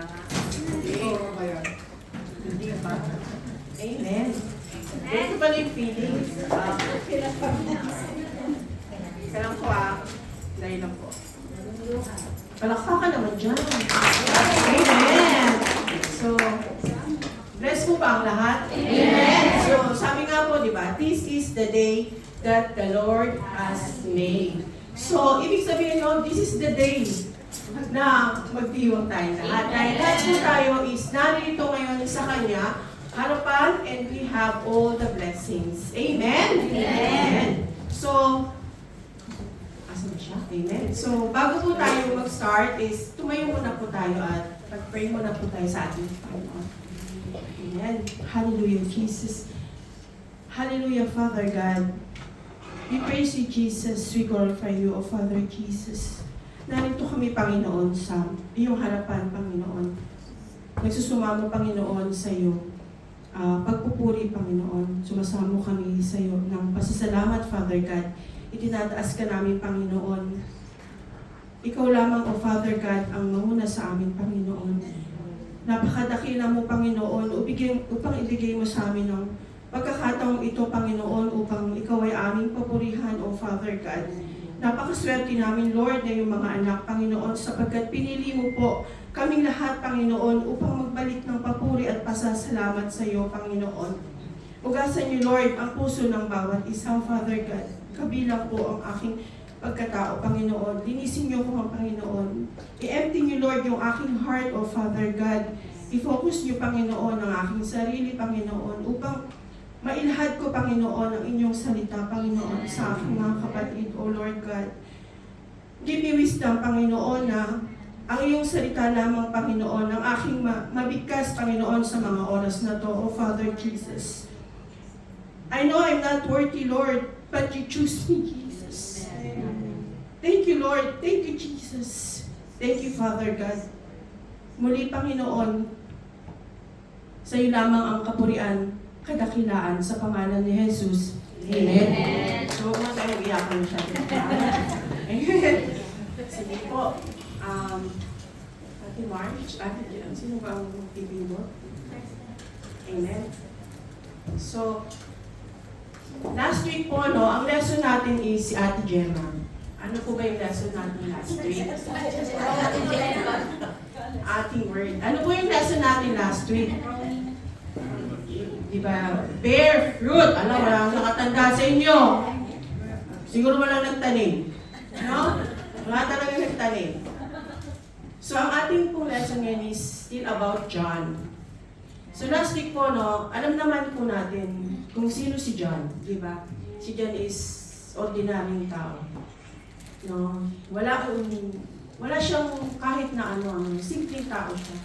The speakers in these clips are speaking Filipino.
na nga. Oo ba yan? Hindi ba? Amen. Ito pala yung feelings. Kailan po Dahil lang po. Palakpakan naman dyan. Amen. So, bless po ba ang lahat? Amen. So, sabi nga po, di ba, this is the day that the Lord has made. So, ibig sabihin no, this is the day na magdiwang tayo lahat. Dahil lahat po tayo is narito ngayon sa Kanya, harapan, and we have all the blessings. Amen? Amen. So, asan siya? Amen. So, bago po tayo mag-start is, tumayo muna po tayo at mag-pray muna po tayo sa ating Panginoon. Amen. Hallelujah, Jesus. Hallelujah, Father God. We praise you, Jesus. We glorify you, O Father Jesus. Narito kami, Panginoon, sa iyong harapan, Panginoon. Nagsusumamo, Panginoon, sa iyo. Pagpupuri, Panginoon. Sumasamo kami sa iyo ng pasasalamat, Father God. Itinataas ka namin, Panginoon. Ikaw lamang, O Father God, ang manguna sa amin, Panginoon. Napakadakila mo, Panginoon, upang ibigay mo sa amin ng pagkakataong ito, Panginoon, upang ikaw ay aming papurihan, O Father God. Napakaswerte namin, Lord, na yung mga anak, Panginoon, sapagkat pinili mo po kaming lahat, Panginoon, upang magbalik ng papuri at pasasalamat sa iyo, Panginoon. Ugasan niyo, Lord, ang puso ng bawat isa, Father God. Kabilang po ang aking pagkatao, Panginoon. Linisin niyo ko ang Panginoon. I-empty niyo, Lord, yung aking heart, O Father God. I-focus niyo, Panginoon, ang aking sarili, Panginoon, upang mailahad ko, Panginoon, ang inyong salita, Panginoon, sa aking mga kapatid, O Lord God. Give me wisdom, Panginoon, na ang iyong salita lamang, Panginoon, ang aking mabigkas, Panginoon, sa mga oras na to, O Father Jesus. I know I'm not worthy, Lord, but you choose me, Jesus. Thank you, Lord. Thank you, Jesus. Thank you, Father God. Muli, Panginoon, sa iyo lamang ang kapurian, kadakilaan sa pangalan ni Jesus. Amen. Amen. So, huwag na tayo iyakan siya. Amen. Sige po. Ate March, Ate Jan, sino ba ang TV mo? Amen. So, last week po, no, ang lesson natin is si Ate Gemma. Ano po ba yung lesson natin last week? Ating word. Ano po yung lesson natin last week? Diba? Bear fruit. Alam, wala nakatanda sa inyo. Siguro wala nagtanim. No? Wala talaga nagtanim. So, ang ating pong lesson ngayon is still about John. So, last week po, no, alam naman po natin kung sino si John. Diba? Si John is ordinaryong tao. No? Wala siyang kahit na ano, simpleng tao siya.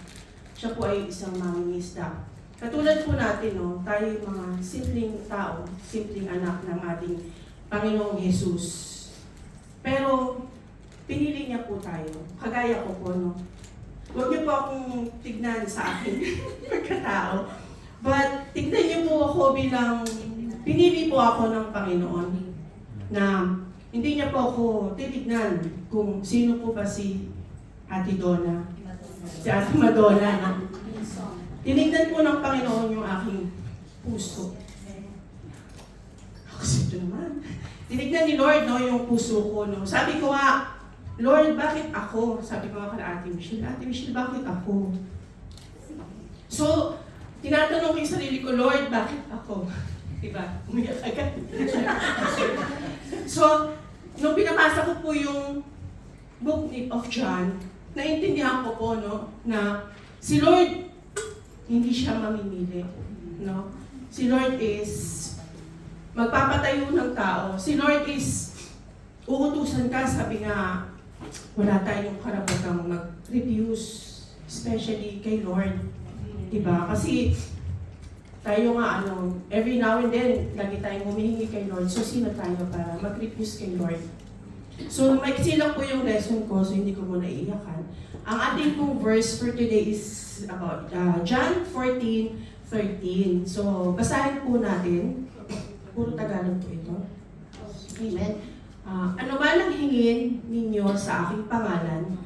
Siya po ay isang mangingisda. Katulad po natin, no, tayo mga simpleng tao, simpleng anak ng ating Panginoong Jesus. Pero, pinili niya po tayo. Kagaya ko po, no. Huwag niyo po akong tignan sa akin pagkatao. But, tignan niyo po ako bilang, pinili po ako ng Panginoon na hindi niya po ako titignan kung sino po ba si Ate Donna. Si Ate Madonna, no. Tinignan po ng Panginoon yung aking puso. Kasi ito naman. Tinignan ni Lord, no, yung puso ko. No. Sabi ko nga, Lord, bakit ako? Sabi ko nga kay Ate Michelle, bakit ako? So, tinatanong ko yung sarili ko, Lord, bakit ako? Diba? Umiyak agad. So, nung pinapasa ko po yung book of John, naintindihan ko po, no, na si Lord, hindi siya mamimili, no? Si Lord is magpapatayo ng tao. Si Lord is uutusan ka, sabi nga, wala tayong karapatang mag-refuse, especially kay Lord. Diba? Kasi tayo nga, every now and then, lagi tayong humihingi kay Lord. So, sino tayo para mag-refuse kay Lord? So, maiksi lang po yung lesson ko, so hindi ko muna iiyakan. Ang ating pong verse for today is about John 14:13. So, basahin po natin. Puro Tagalog po ito. Amen. Ano ba nang hingin ninyo sa aking pangalan,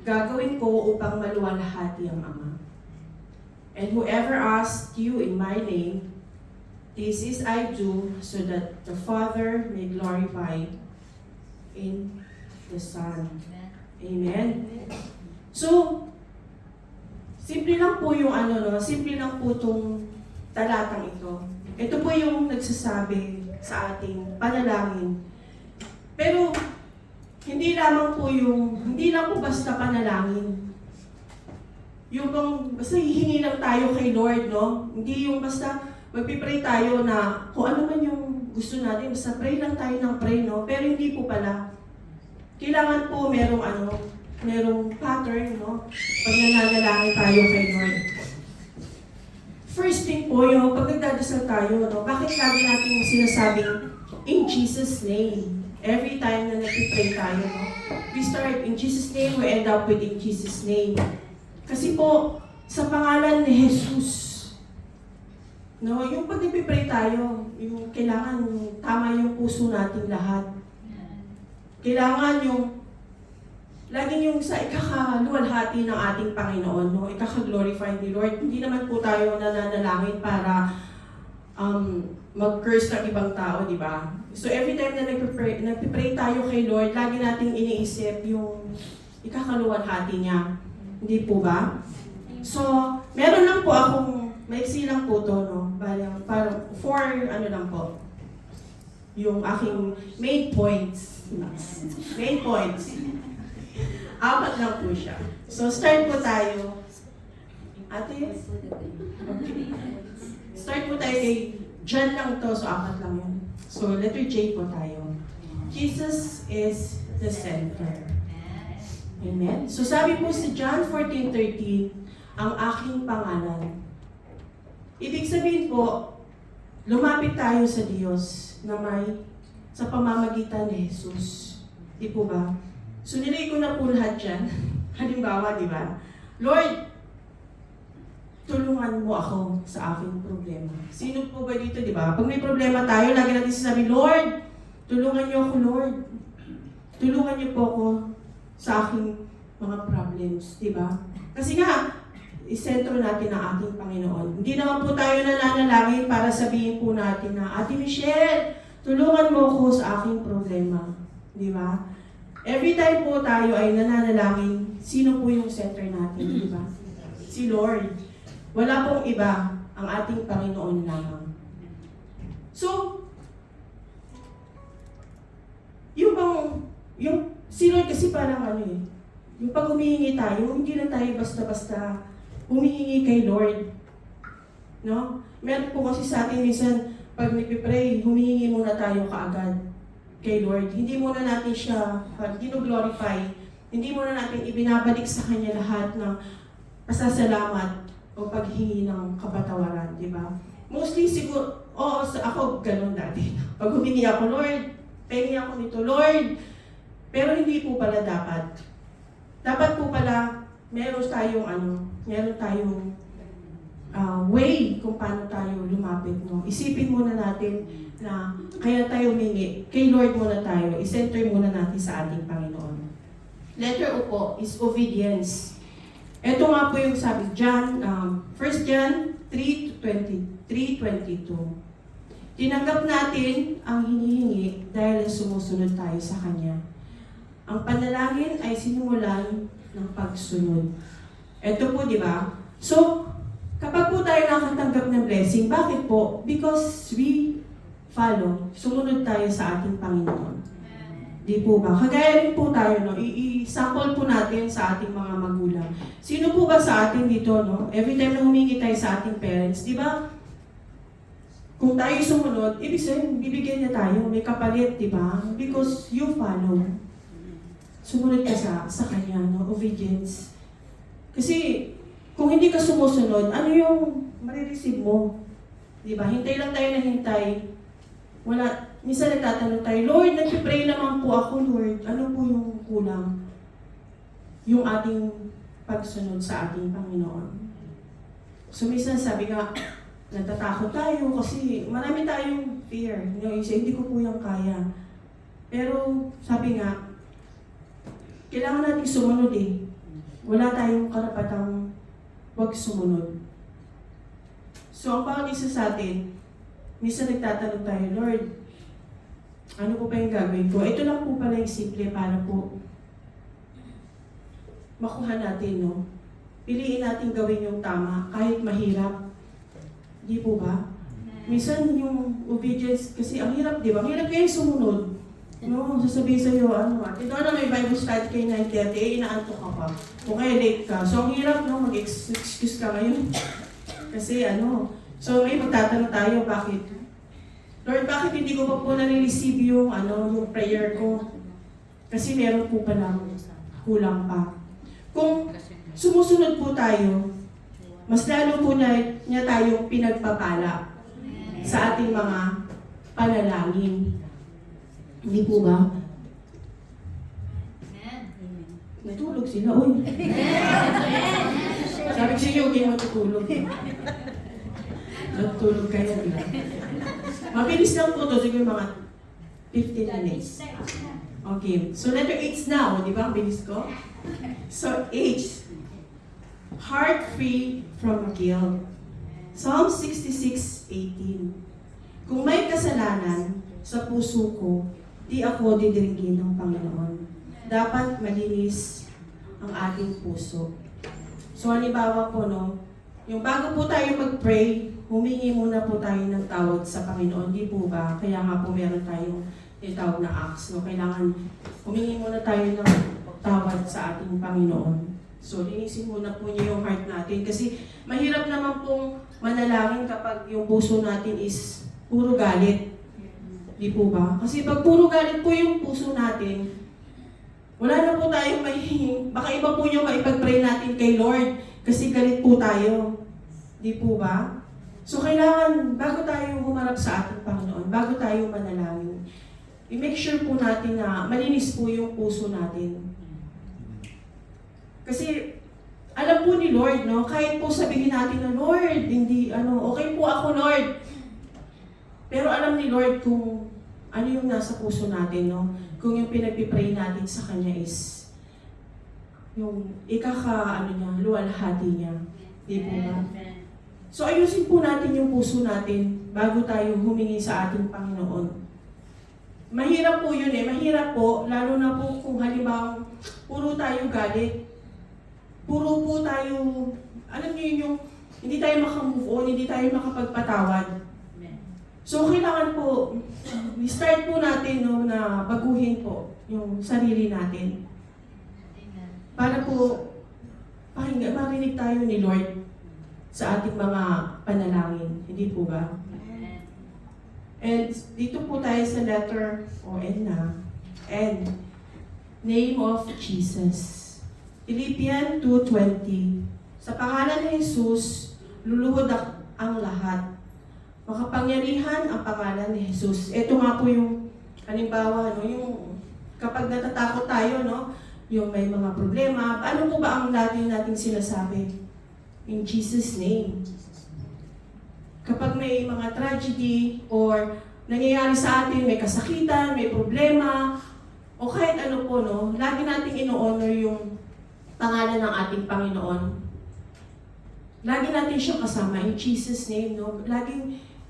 gagawin ko upang maluwalhati ang Ama. And whoever asks you in my name, this is I do, so that the Father may glorify in the Son. Amen? So, simple lang po yung simple lang po itong talatang ito. Ito po yung nagsasabi sa ating panalangin. Pero, hindi lang po basta panalangin. Yung bang, basta hihingi lang tayo kay Lord, no? Hindi yung basta magpipray tayo na kung ano man yung gusto natin, basta pray lang tayo ng pray, no? Pero hindi po pala. Kailangan po merong pattern, no? Pag nananalangin tayo kay Lord. First thing po, yung pag nagdadasal tayo, no? Bakit lagi natin sinasabing in Jesus' name? Every time na nagpipray tayo, no? We start in Jesus' name, we end up with in Jesus' name. Kasi po, sa pangalan ni Jesus, no, yung pag nagpipray tayo, yung kailangan tama yung puso nating lahat. Kailangan laging yung sa ikakaluwalhati ng ating Panginoon, no, ikaka-glorify ni Lord. Hindi naman po tayo nananalangin para mag-curse ng ibang tao, di ba? So every time na nagpipray tayo kay Lord, lagi nating iniisip yung ikakaluwalhati niya. Hindi po ba? So, meron lang po akong, maiksi lang po to, no? Parang 4, lang po. Yung aking main points. Main points. 4 lang po siya. So, start po tayo. Ate? Okay. Start po tayo kay John lang to, so 4 lang yun. So, letter J po tayo. Jesus is the center. Amen? So sabi po si John 14:13, ang aking pangalan. Ibig sabihin po, lumapit tayo sa Diyos na sa pamamagitan ni Jesus. Di po ba? So nilagay ko na po lahat dyan. Halimbawa, di ba? Lord, tulungan mo ako sa aking problema. Sino po ba dito, di ba? Pag may problema tayo, lagi natin sinasabi, Lord, tulungan niyo ako, Lord. Tulungan niyo po ako sa aking mga problems, di ba? Kasi nga, isentro natin ang ating Panginoon. Hindi naman po tayo nananalangin para sabihin po natin na, Ate Michelle, tulungan mo ako sa aking problema. Di ba? Every time po tayo ay nananalangin, sino po yung center natin, di ba? Si Lord. Wala pong iba, ang ating Panginoon lamang. So, si Lord kasi parang yung pag humihingi tayo, hindi lang tayo basta-basta humihingi kay Lord. No? Meron po kasi sa atin minsan, pag nagpipray, humihingi muna tayo kaagad kay Lord. Hindi muna natin siya gino-glorify. Hindi muna natin ibinabalik sa Kanya lahat ng pasasalamat o paghingi ng kapatawaran, di ba? Mostly siguro, ako ganun dati. Pag humingi ako, Lord, pengi ako nito, Lord. Pero hindi po pala dapat. Dapat po pala, meron tayong way kung paano tayo lumapit. No? Isipin muna natin na kaya tayo humingi, kay Lord muna tayo, isenter muna natin sa ating Panginoon. Letter O po is obedience. Ito nga po yung sabi, 1 John 3:22. Tinanggap natin ang hinihingi dahil sumusunod tayo sa Kanya. Ang panalangin ay sinimulan ng pagsunod. Ito po, di ba? So, kapag po tayo nakatanggap ng blessing, bakit po? Because we follow, sumunod tayo sa ating Panginoon. Di po ba? Kagaya rin po tayo, no? I-sample po natin sa ating mga magulang. Sino po ba sa atin dito, no? Every time na humingi tayo sa ating parents, di ba? Kung tayo sumunod, ibig sabihin, bibigyan niya tayo, may kapalit, di ba? Because you follow. Sumunod ka sa Kanya, no? Obedience. Kasi, kung hindi ka sumusunod, ano yung marireceive mo? Di ba? Hintay lang tayo na hintay. Wala. Minsan nagtatanong tayo, Lord, nagpipray naman po ako, Lord. Ano po yung kulang? Yung ating pagsunod sa ating Panginoon. So, minsan sabi nga, natatakot tayo kasi marami tayong fear. Yung isa, hindi ko po yung kaya. Pero, sabi nga, kailangan natin sumunod eh. wala tayong karapatang huwag sumunod. So, ang bawat isa sa atin, minsan nagtatanong tayo, Lord, ano po ba yung gagawin ko? Ito lang po pala yung simple para po makuha natin, no? Piliin natin gawin yung tama, kahit mahirap. Di po ba? Minsan yung obedience, kasi ang hirap, di ba? Ang hirap kayo sumunod. No, sasabihin sa'yo, ano, ate, doon na may Bible study kayo 9:30, inaantok ka pa. O kaya late ka. So, ang hirap, no, mag-excuse ka ngayon. Kasi, so may magtatanong tayo, bakit? Lord, bakit hindi ko pa po nare-receive yung, yung prayer ko? Kasi meron po palang kulang pa. Kung sumusunod po tayo, mas lalo po niya tayong pinagpapala sa ating mga panalangin. Hindi po ba? Natulog sila, uy. Sabi ko sa iyo, huwag matutulog. Natulog kayo. Mabilis lang po ito, siguro mga 15 minutes. Okay, so letter H now, di ba? Ang bilis ko. So H, heart free from guilt. Psalm 66:18. Kung may kasalanan sa puso ko, di ako didirigin ng Panginoon. Dapat malinis ang ating puso. So halimbawa po, no, yung bago po tayo mag-pray, humingi muna po tayo ng tawad sa Panginoon, di po ba? Kaya nga po meron tayong tinatawag na acts, no? Kailangan humingi muna tayo ng tawad sa ating Panginoon. So linisin muna po niyo yung heart natin kasi mahirap naman pong manalangin kapag yung puso natin is puro galit. Di po ba? Kasi pag puro galit po yung puso natin, wala na po tayong mahihing. Baka iba po yung maipag-pray natin kay Lord kasi galit po tayo. Di po ba? So kailangan, bago tayo humarap sa ating Panginoon, bago tayo manalangin, i-make sure po natin na malinis po yung puso natin. Kasi alam po ni Lord, no? Kahit po sabihin natin na, Lord, hindi, okay po ako, Lord. Pero alam ni Lord kung ano yung nasa puso natin, no? Kung yung pinagpipray natin sa Kanya is yung luwalhati niya. Di po ba? So ayusin po natin yung puso natin bago tayo humingi sa ating Panginoon. Mahirap po yun mahirap po, lalo na po kung halimbawa puro tayo galit. Puro po tayo, alam niyo yung hindi tayo makamove on, hindi tayo makapagpatawad. So, kailangan po, start po natin na baguhin po yung sarili natin. Para po, marinig tayo ni Lord sa ating mga panalangin. Hindi po ba? And dito po tayo sa letter N na. N. Name of Jesus. Philippians 2:20. Sa pangalan ni Jesus, luluhod ang lahat. Makapangyarihan ang pangalan ni Jesus. Ito nga po yung, halimbawa, yung kapag natatakot tayo, yung may mga problema, ano po ba ang lagi nating sinasabi? In Jesus' name. Kapag may mga tragedy or nangyayari sa atin, may kasakitan, may problema, o kahit ano po, lagi nating ino-honor yung pangalan ng ating Panginoon. Lagi natin siya kasama in Jesus' name,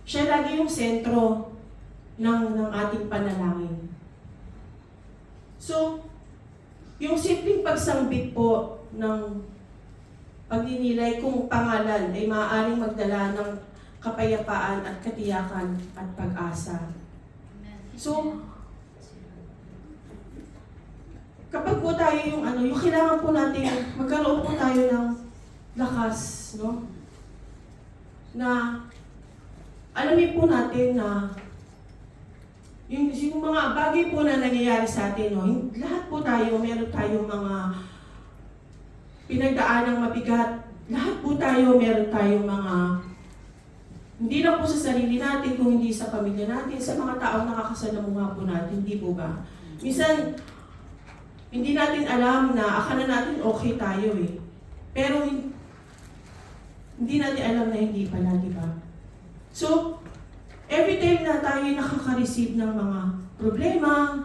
siya lagi yung sentro ng ating panalangin. So, yung simpleng pagsambit po ng pagninilay kung pangalan ay maaaring magdala ng kapayapaan at katiyakan at pag-asa. So, kapag po tayo yung kailangan po natin, magkaroon po tayo ng lakas, na alamin po natin na yung mga bagay po na nangyayari sa atin, lahat po tayo, meron tayong mga pinagdaanang mabigat. Lahat po tayo, meron tayong mga, hindi lang po sa sarili natin, kung hindi sa pamilya natin, sa mga taong nakakasalamuha po natin, hindi po ba? Minsan, hindi natin alam na akala natin okay tayo Pero hindi natin alam na hindi pala, di ba? So, every time na tayo nakaka-receive ng mga problema,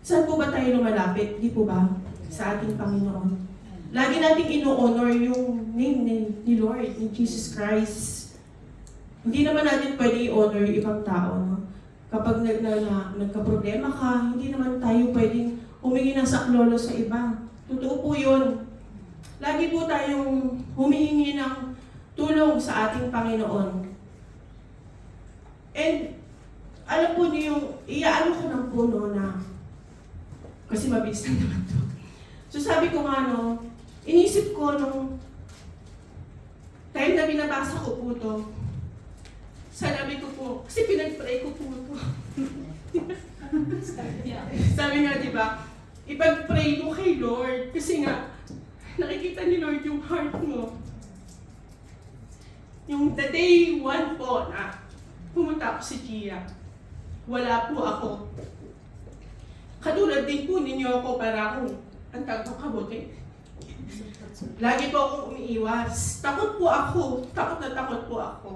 saan po ba tayo lumalapit? Di po ba? Sa ating Panginoon. lagi nating ino-honor yung name ni Lord, ni Jesus Christ. Hindi naman natin pwede i-honor yung ibang tao, no? Kapag nagka-problema ka, hindi naman tayo pwedeng humingi ng saklolo sa iba. Totoo po yun. Lagi po tayong humihingi ng tulong sa ating Panginoon. And alam po niyo yung iaano ko ng puno na kasi mabilis lang naman to. So sabi ko nga inisip ko nung time na binabasa ko po to, sabi ko po, kasi pinag-pray ko po to. Sabi nga, di ba, ipag-pray mo kay Lord kasi nga, nakikita ni Lord yung heart mo. Yung the day one po na pumunta ako si Gia, wala po ako. Katulad din po ninyo ako para akong ang tagong kabuti. Lagi po akong umiiwas. Takot po ako. Takot na takot po ako.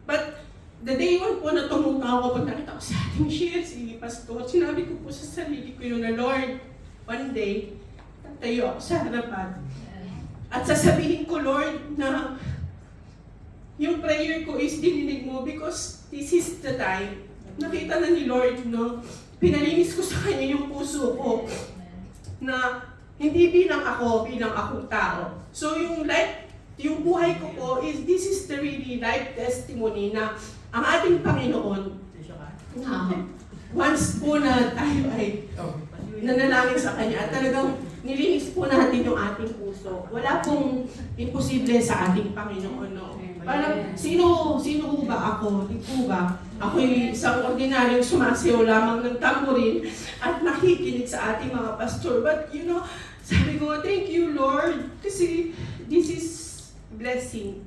But the day one po na tumunta ako pag nakita ko sa ating share, si Pastor, sinabi ko po sa sarili ko yun na Lord, one day, tatayo ako sa harapan. At sasabihin ko, Lord, na yung prayer ko is dininig mo because this is the time. Nakita na ni Lord, pinalinis ko sa Kanya yung puso ko na hindi bilang akong tao. So yung buhay ko po is, this is the really life testimony na ang ating Panginoon, once po na tayo ay nanalangin sa Kanya at talagang nilinis po natin yung ating puso. Wala pong imposible sa ating Panginoon. No? Parang, sino po ba ako? Di po ba? Ako'y isang ordinaryong sumasayaw lamang ng tamborin at nakikinig sa ating mga pastor. But sabi ko, thank you Lord, kasi this is blessing.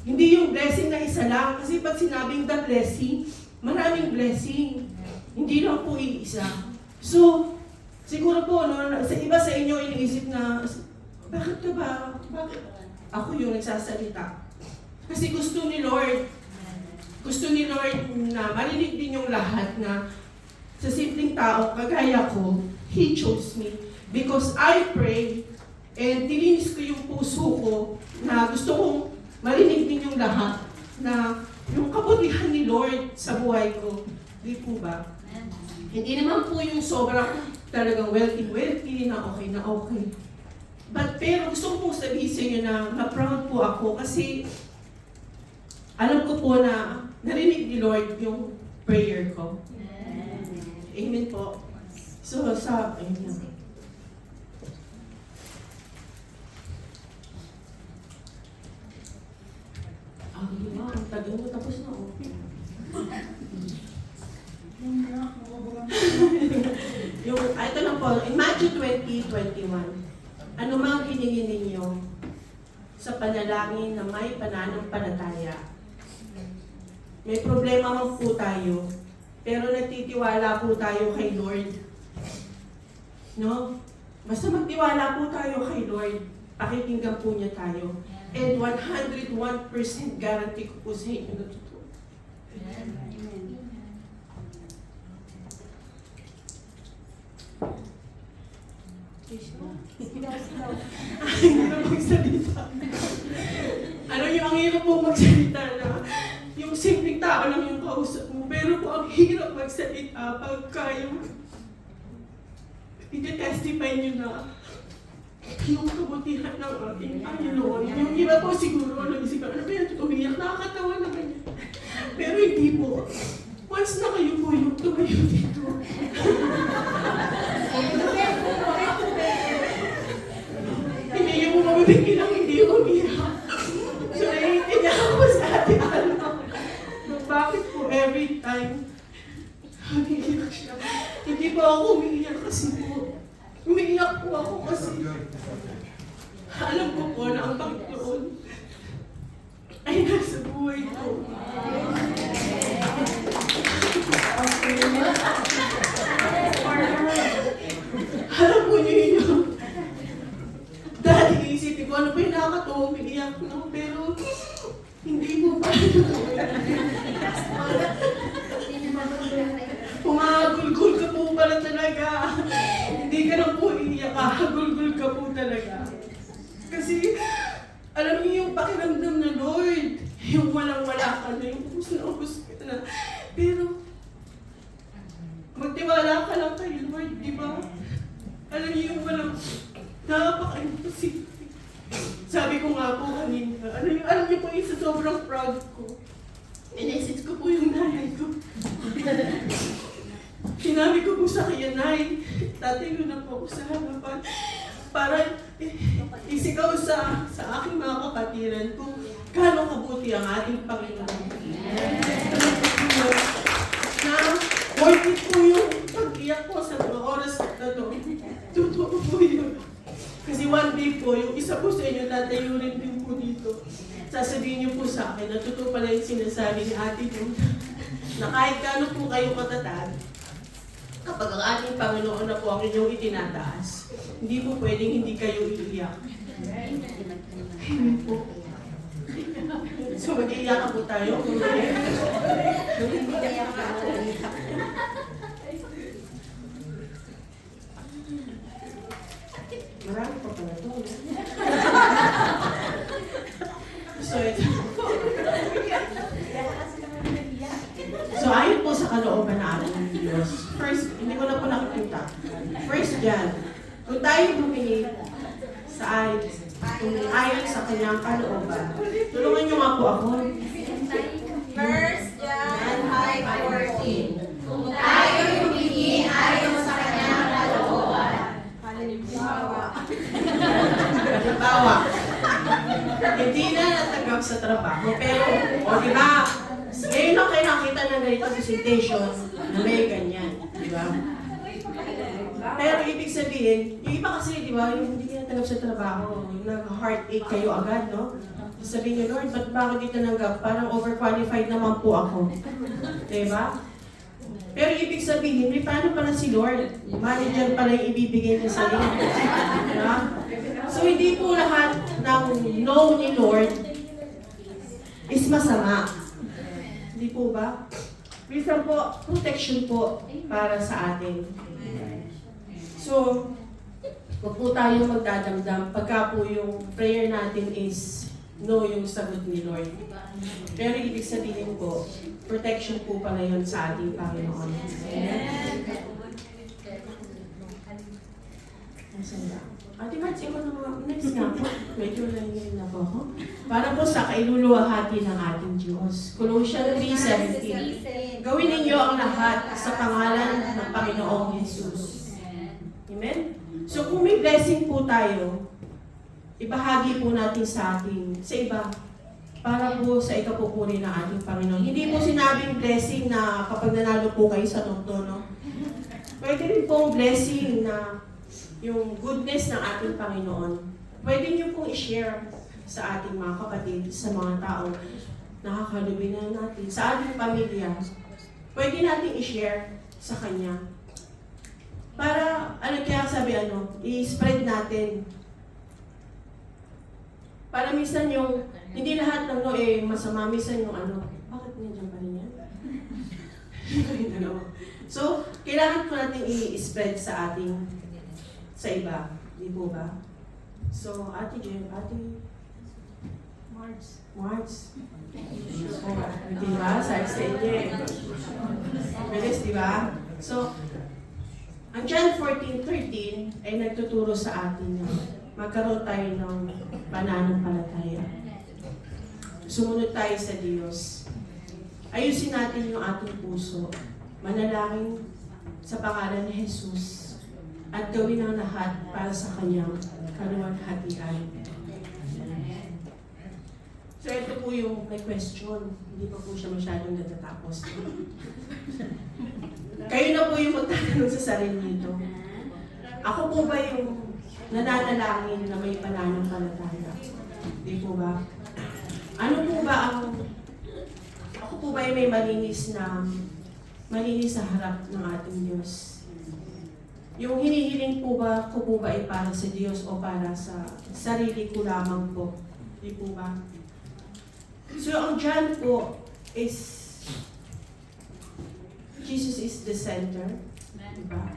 Hindi yung blessing na isa lang, kasi pag sinabing the blessing, maraming blessing. Hindi lang po iisa. So, siguro po, sa iba sa inyo iniisip na, bakit ka ba? Bakit? Ako yung nagsasalita. Kasi gusto ni Lord na marinig din yung lahat na sa simpleng tao, kagaya ko, He chose me. Because I pray, and dilinis ko yung puso ko na gusto kong marinig din yung lahat na yung kabutihan ni Lord sa buhay ko. Di po ba? Hindi naman po yung sobrang talagang wealthy na okay. Pero gusto ko pong sabihin sa inyo na proud po ako kasi alam ko po na narinig ni Lord yung prayer ko. Amen po. So, ayun. Ang tagal mo tapos na ito lang po, in Matthew 20:21, ano mang hiningi ninyo sa panalangin na may pananampalataya. May problema man po tayo, pero nagtitiwala po tayo kay Lord. No? Basta magtiwala po tayo kay Lord, pakikinggan po niya tayo. And 101% guarantee ko po sa inyo na totoo. Amen. Hindi na magsalita. Ano yung ang hirap po magsalita na yung simpleng tao lang yung kausap mo, pero po ang hirap magsalita pagka yung i-testify nyo na yung kabutihan ng ating Panginoon. Yung iba po siguro, isip ano ba yan, umiyak, nakakatawa naman yan. Pero hindi po. Once na kayo po yung tumayo dito. Hindi yung mabibigil lang, hindi yung umiyak. So naiintindihan ko sa ating bakit po every time umiiyak siya. Hindi po ako umiiyak kasi po. Umiiyak po ako kasi alam ko po na ang Panginoon ay nasa buhay ko. Alam po niyo yun. Dahil iisipin ko, ano ba yung nakakatawa, umiiyak no? Pero hindi po pa. Humagulgul ka po pala talaga. Hindi ka na po iiyak, hagulgul ka po talaga. Kasi, alam niyo yung pakiramdam na Lord, yung walang-wala ka na, yung ubus na ubus ka na. Pero, magtiwala ka lang kay Lord, di ba? Alam niyo yung walang, napaka-imposible. Sabi ko nga po kanina, alam niyo po yung sa sobrang proud ko. Inesits ko po yung nanay ko. Sinabi ko po sa kanya, Nay, tatayo na po ako sa harapan para isigaw sa aking mga kapatiran kung gaano kabuti ang ating Panginoon. Na worth it po yung pag-iyak ko sa mga oras na to. Totoo po yun. Kasi one day po, yung isa po sa inyo, tatayo rin din po dito. Sasabihin niyo po sa akin, na totoo pala yung sinasabi ni ate po, na kahit gaano po kayo katatag, kapag ang ating Panginoon na po ang inyong itinataas, hindi po pwedeng hindi kayo iiyak. Hindi po. So mag-iiyak po tayo. Marami pa pala ito. So ayon po sa kalooban na ating ng Diyos. First, hindi ko na po nakikita. First John, kung tayo bumili sa ayon sa kanyang kalooban, tulungan niyo nga po ako. 1 John 5:14. Kung tayo humingi ayon sa kanyang kalooban. Halimbawa. Halimbawa, hindi na natanggap sa trabaho, pero, o di ba, ngayon lang kayo nakita ng ganito presentation na may ganyan, di ba? Pero ibig sabihin, yung iba kasi, di ba, yung hindi natanggap sa trabaho, yung nag-heartache kayo agad, no? Sabihin niyo, Lord, ba't ba ako dito tanggap? Parang overqualified naman po ako. Di ba? Pero ibig sabihin, may paano pala si Lord? Manager pala yung ibibigay niya sa iyo. Diba? So hindi po lahat ng no ni Lord is masama. Hindi po ba? Minsan po, protection po para sa atin. So, huwag po tayong magdadamdam pagka po yung prayer natin is no yung sagot ni Lord. Pero ibig sabihin po, protection po pala yun sa ating Panginoon. Amen. Ate Marts, ikaw na next nga po. Medyo lang na po ako. Para po sa kailuluwahati ng ating Diyos. Colossians 3:17. Gawin ninyo ang lahat sa pangalan ng Panginoong Jesus. Amen? So kung may blessing po tayo, ibahagi po natin sa iba. Para po sa ikapupuri ng ating Panginoon. Hindi po sinabing blessing na kapag nanalo po kayo sa lotto, no? Pwede rin pong blessing na yung goodness ng ating Panginoon. Pwede niyo pong i-share sa ating mga kapatid, sa mga taong nakakalubi na natin, sa ating pamilya. Pwede natin i-share sa Kanya. Para, kaya sabi i-spread natin. Para minsan yung, hindi lahat ng no masama, minsan yung bakit nandiyan pa rin yan? So, kailangan po natin i-spread sa iba. Di po ba? So, Ate Jem, Ate Marts. Di ba? Sabi sa inyo Bilis, di ba? So, ang John 14:13 ay nagtuturo sa atin na magkaroon tayo ng pananampalataya. Sumunod tayo sa Diyos. Ayusin natin yung ating puso. Manalangin sa pangalan ni Jesus at gawin ang lahat para sa Kanyang kaluwalhatian. So ito po yung may question. Hindi pa po siya masyadong natatapos. Kayo na po yung magtatanong sa sarili nito. Ako po ba yung nananalangin na may pananampalataya? Di po ba? Ano po ba ako po ba yung may malinis sa harap ng ating Diyos? Yung hinihiling po ba ko po ba ay para sa Diyos o para sa sarili ko lamang po? Di po ba? So ang John po is Jesus is the center. Diba?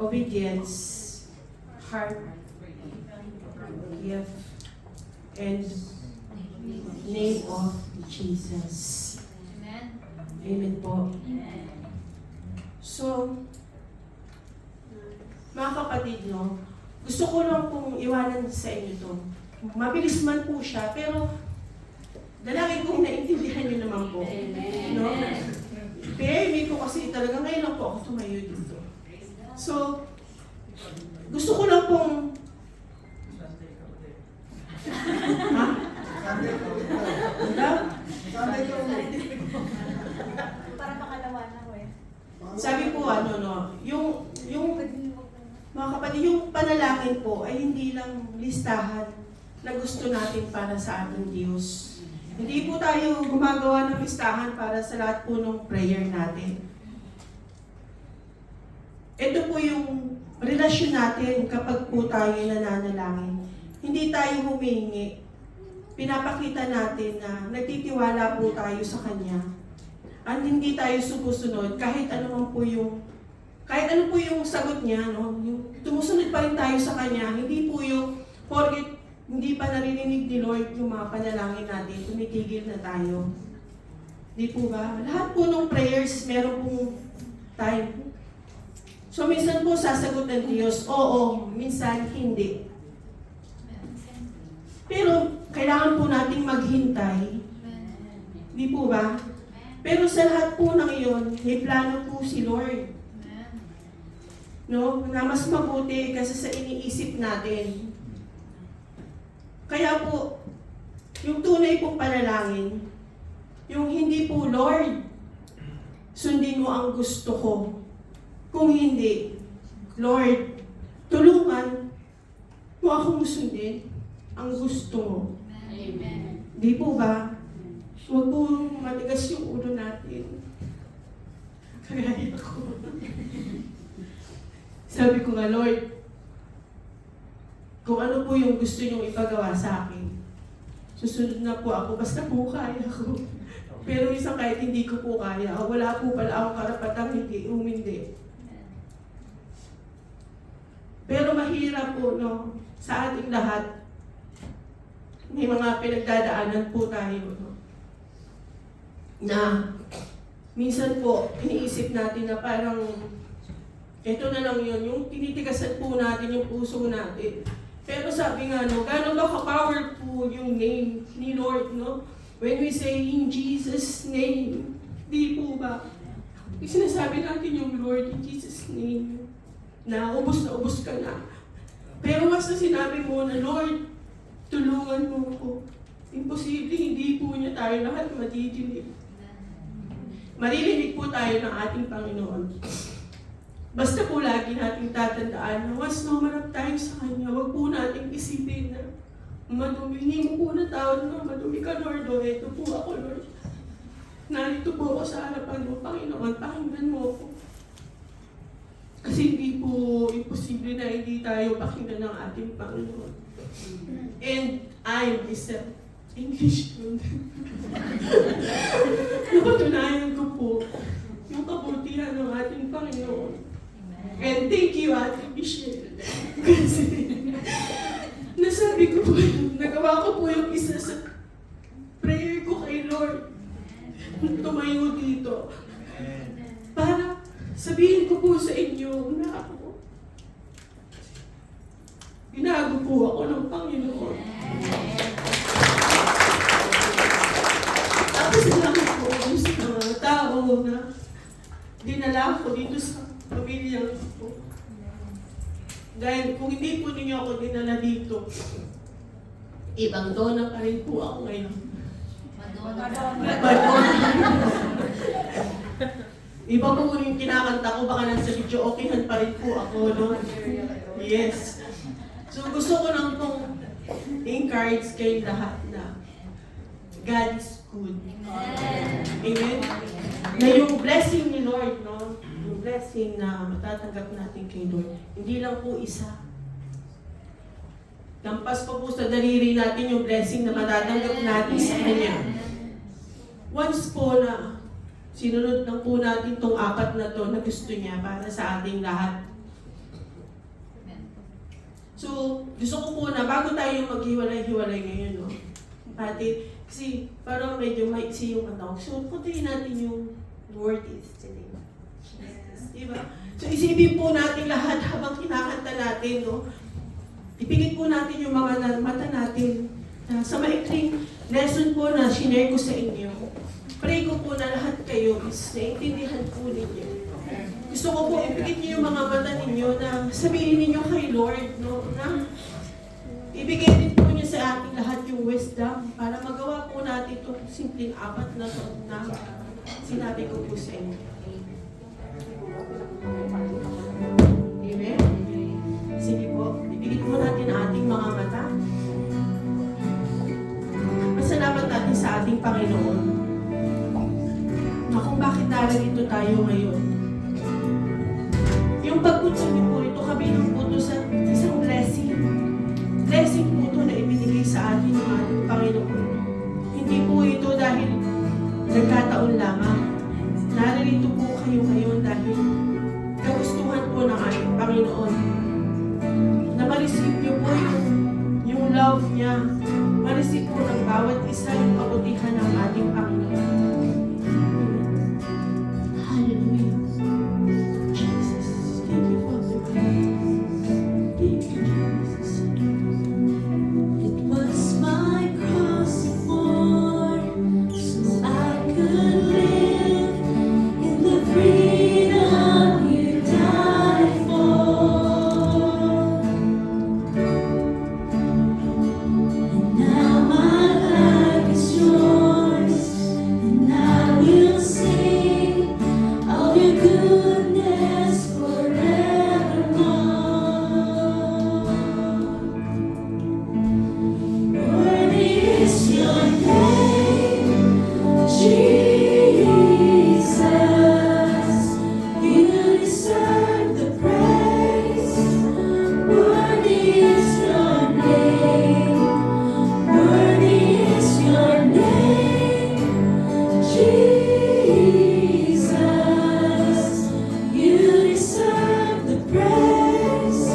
Obedience, heart, gift, and name of Jesus. Amen po. So, mga kapatid, no, gusto ko lang pong iwanan sa inyo to. Mabilis man po siya, pero dalangin kong naintindihan nyo naman po. No? Pero ko kasi talaga ngayon lang po ako tumayo dito. So, gusto ko lang pong... Ha? Wala? Para makalawan ako eh. Sabi po, yung mga kapatid, yung panalangin po ay hindi lang listahan na gusto natin para sa ating Diyos. Hindi po tayo gumagawa ng listahan para sa lahat po ng prayer natin. Ito po yung relasyon natin kapag po tayo nananalangin. Hindi tayo humingi. Pinapakita natin na nagtitiwala po tayo sa Kanya. At hindi tayo sumusunod kahit ano po yung sagot niya, no? Yung tumusunod pa rin tayo sa Kanya. Hindi po yung porket hindi pa naririnig ni Lord yung mga panalangin natin, tumitigil na tayo. Di po ba? Lahat po ng prayers, meron pong time. So, minsan po sasagot ng Diyos, oo, minsan hindi. Pero, kailangan po nating maghintay. Di po ba? Pero sa lahat po ng iyon, may plano po si Lord. No? Na mas mabuti kasi sa iniisip natin. Kaya po, yung tunay pong panalangin, yung hindi po, Lord, sundin mo ang gusto ko. Kung hindi, Lord, tulungan mo akong sundin ang gusto mo. Amen. Di po ba? Huwag po matigas yung ulo natin. Kagaya ko. Sabi ko nga, Lord, kung ano po yung gusto niyong ipagawa sa akin, susunod na po ako, basta po kaya ko. Pero isang kahit hindi ko po kaya, wala po pala akong karapatang humindi. Pero mahirap po, no, sa ating lahat, may mga pinagdadaanan po tayo, no, na minsan po, iniisip natin na parang, ito na lang yun, yung tinitigasan po natin yung puso natin. Pero sabi nga, no, gano'n ba ka-powerful yung name ni Lord, no? When we say, in Jesus' name, di po ba? Yung sinasabi natin yung Lord, in Jesus' name, na ubos ka na. Pero mas na sinabi mo na, Lord, tulungan mo ko. Imposible, hindi po niya tayo lahat madidinig. Maririnig po tayo ng ating Panginoon. Basta po lagi nating tatandaan na once na humarap tayo sa Kanya, huwag po nating isipin na madumi. Hindi mo po na tawad na madumi ka, Lord. O, ito po ako, Lord. Narito po ako sa harapan mo, Panginoon. Pakinggan mo ako. Kasi hindi po imposible na hindi tayo pakinggan ng ating Panginoon. And I myself, English yun. Napatunayan ko po yung kabutihan ng ating Panginoon. And thank you, Ate Michelle. Kasi nasabi ko po yun, nagawa ko po yung isa sa prayer ko kay Lord. Tumayo dito. Para sabihin ko po sa inyo na ako, binago po ako ng Panginoon. Tapos sinabi ko sa mga tao na dinala ko dito sa pamilya ko. Dahil kung hindi po ninyo ako dinala dito, ibang dona pa rin po ako ngayon. Madonna. Iba po yung kinakanta ko, baka nasa video, okayhan pa rin po ako, no? Yes. So gusto ko lang pong encourage kayo lahat na God is good. Amen? Na yung blessing ni Lord, no? Yung blessing na matatanggap natin kay Lord, hindi lang po isa. Lampas pa po sa daliri natin yung blessing na matatanggap natin sa Kanya. Once po na Sinunod lang po natin tong 4 na to na gusto niya para sa ating lahat. So, gusto ko po na bago tayo maghiwalay-hiwalay ngayon, no? Ate, kasi parang medyo maiksi yung atawag. So, puntayin natin yung word is today. Diba? So, isipin po natin lahat habang kinakanta natin, no? Ipigit po natin yung mga mata natin. Sa maikling lesson po na shinare ko sa inyo, pray ko po na lahat kayo is naintindihan po ninyo. Gusto ko po ipigit niyo yung mga mata ninyo na sabihin ninyo kay Lord, no, na ibigay din po niya sa ating lahat yung wisdom para magawa po natin itong simpleng 4 na to na sinabi ko po sa inyo. Amen? Sige po, ipigit po natin ang ating mga mata. Masalamat natin sa ating Panginoon na kung bakit narito tayo ngayon. Yung pagpunta niyo po ito, kabilang po ito sa isang blessing. Blessing po ito na ibinigay sa atin ng ating Panginoon. Hindi po ito dahil nagkataon lamang. Narito po kayo ngayon dahil kagustuhan po ng ating Panginoon na ma-receive niyo po yung love niya. Ma-receive po ng bawat isa yung kabutihan ng ating Panginoon. Hallelujah. Jesus. Thank you, Father God. Thank you, Jesus. It was my cross for so I could live in the freedom you died for. And now my life is yours, and I will sing of your goodness forevermore. Worthy is your name, Jesus. You deserve the praise. Worthy is your name. Worthy is your name, Jesus. You deserve the praise.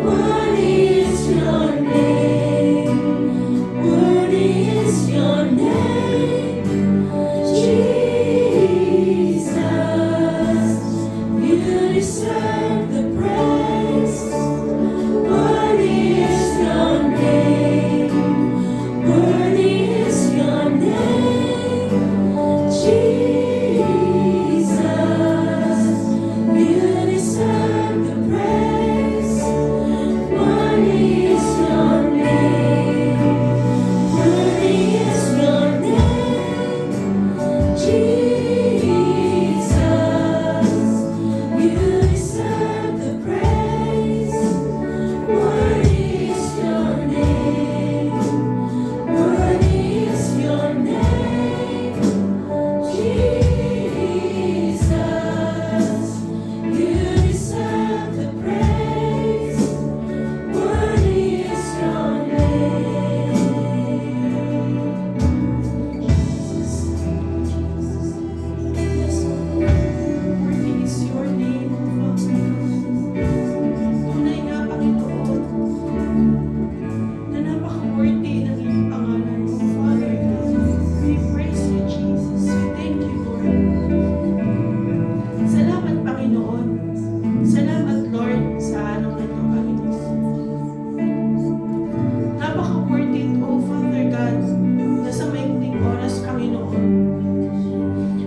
Worthy is your name. Worthy is your name, Jesus. You deserve the praise. Worthy is your name. Worthy is your name, Jesus. You deserve the praise. Worthy is your name. Worthy is your name, Jesus. You deserve the praise. Worthy is your name. Worthy is your name, Jesus. You deserve the praise. Worthy is your name. Yes, Lord. Worthy is your name, Father. Tunay nga, Panginoon, na napaka-worthy ng iyong pangalan, Father God. We praise you, Jesus. We thank you, Lord. Salamat, Panginoon. Salamat, Lord, sa araw na ito, Panginoon. Napaka-worthy ito, Father God, na sa maikling oras, Panginoon,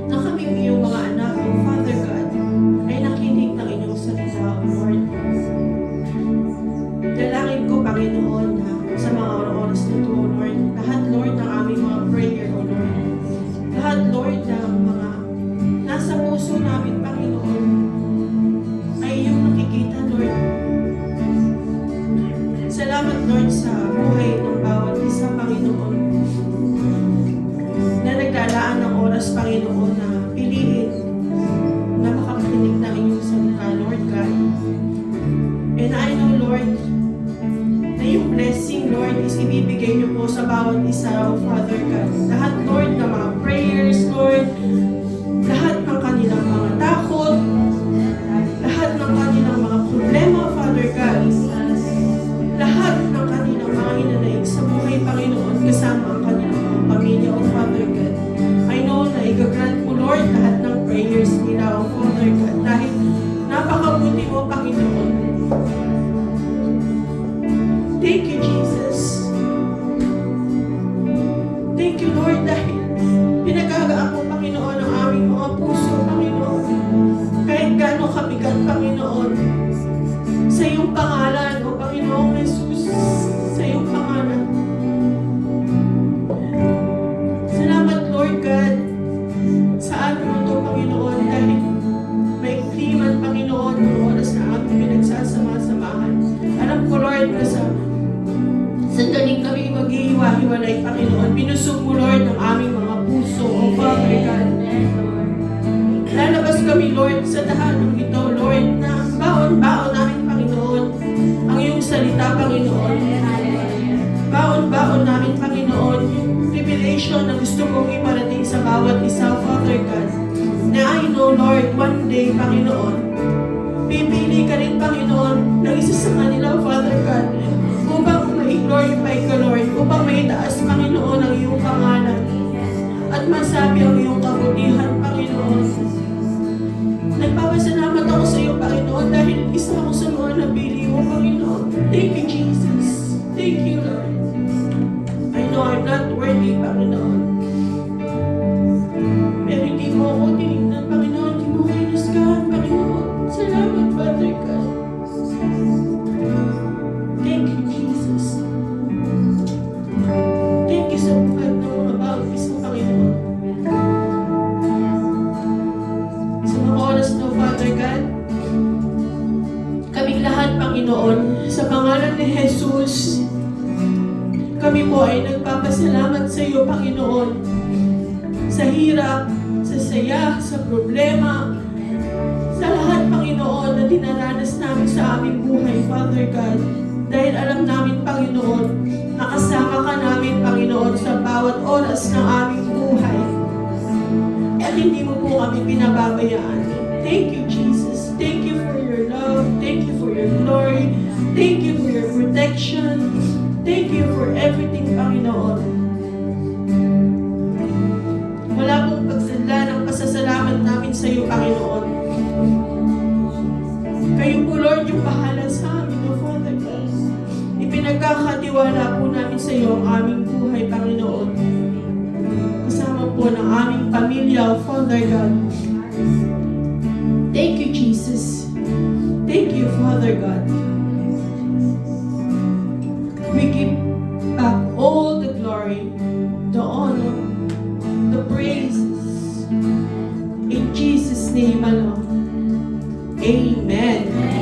na kaming iyong mga anak, O Father God, ay nakinig ng inyong salita, O Lord. Dalangin ko, Panginoon, na sa mga oras na ito, O Lord, lahat, Lord, ng aming mga prayer, O Lord. Lahat, Lord, ng mga nasa puso namin, Panginoon, ay iyong nakikita, Lord. Salamat, Lord, sa buhay ng bawat isa, Panginoon, na naglalaan ng oras, Panginoon, na piliin na makakinig ng inyong salita, Lord God. And I know, Lord, na yung blessing, Lord, is ibibigay niyo po sa bawat isa, O Father God. Lahat, Lord, ng mga prayers, Lord, lahat ng kanilang mga takot, lahat ng kanilang mga problema, Father God, lahat ng kanilang mga hinanaig sa buhay, Panginoon, kasama ang kanilang mga pamilya, O Father God. I know na i-grant mo, Lord, lahat ng prayers nila, O Father God, dahil napakabuti mo, Panginoon. Thank you, Jesus. Thank you, Lord, dahil pinag-agaan mo, Panginoon, ang aming mga puso, Panginoon. Kahit gaano kabigat, Panginoon, sa iyong pangalan, O Panginoong Jesus, sa iyong pangalan. Salamat, Lord God, sa amin mo ito, Panginoon, dahil may kliman, Panginoon, ng oras na aming pinagsasama-samahan. Alam ko, Lord, na sa sandaling kami maghihiwa-hiwalay, Panginoon, binusog mo, Lord, ang aming mga puso, O Father God. Lalabas kami, Lord, sa tahanang ito, Lord, na baon-baon namin, Panginoon, ang iyong salita, Panginoon. Baon-baon namin, Panginoon, yung revelation na gusto mong iparating sa bawat isa, Father God. Na I know, Lord, one day, Panginoon, pipili ka rin, Panginoon, ng isa sa kanila, Father God, upang ma-glorify ka, Lord, upang maitaas, Panginoon, ang iyong pangalan at masabi ang iyong kabutihan, Panginoon. Nagpapasalamat ako sa iyo, Panginoon, dahil isa ako sa mga napili mo, Panginoon. Thank you, Jesus. Thank you, Lord. I know I'm not worthy, Panginoon. Pero hindi mo ako tinignan, Panginoon. Hindi mo ako inusgahan, Panginoon. Salamat, Father God. Thank you, Jesus. Thank you sa buhay ng mga bawat isang Panginoon. Sa mga oras na, Father God, kaming lahat, Panginoon, sa pangalan ni Jesus, kami po ay nagpapasalamat sa iyo, Panginoon, sa hirap, sa saya, sa problema, sa lahat, Panginoon, na dinaranas namin sa aming buhay, Father God. Dahil alam namin, Panginoon, nakasama ka namin, Panginoon, sa bawat oras ng aming buhay. At hindi mo po kami pinababayaan. Thank you, Jesus. Thank you for your love. Thank you for your glory. Thank you for your protection. Thank you for everything, Panginoon. Wala pong pagsadla ng pasasalamat namin sa iyo, Panginoon. Kayo po, Lord, yung bahala sa amin, O Father God. Ipinagkakatiwala po namin sa iyo ang aming buhay, Panginoon. Kasama po ng aming pamilya, O Father God. Thank you, Jesus. Thank you, Father God. We give back all the glory, the honor, the praises. In Jesus' name alone. Amen.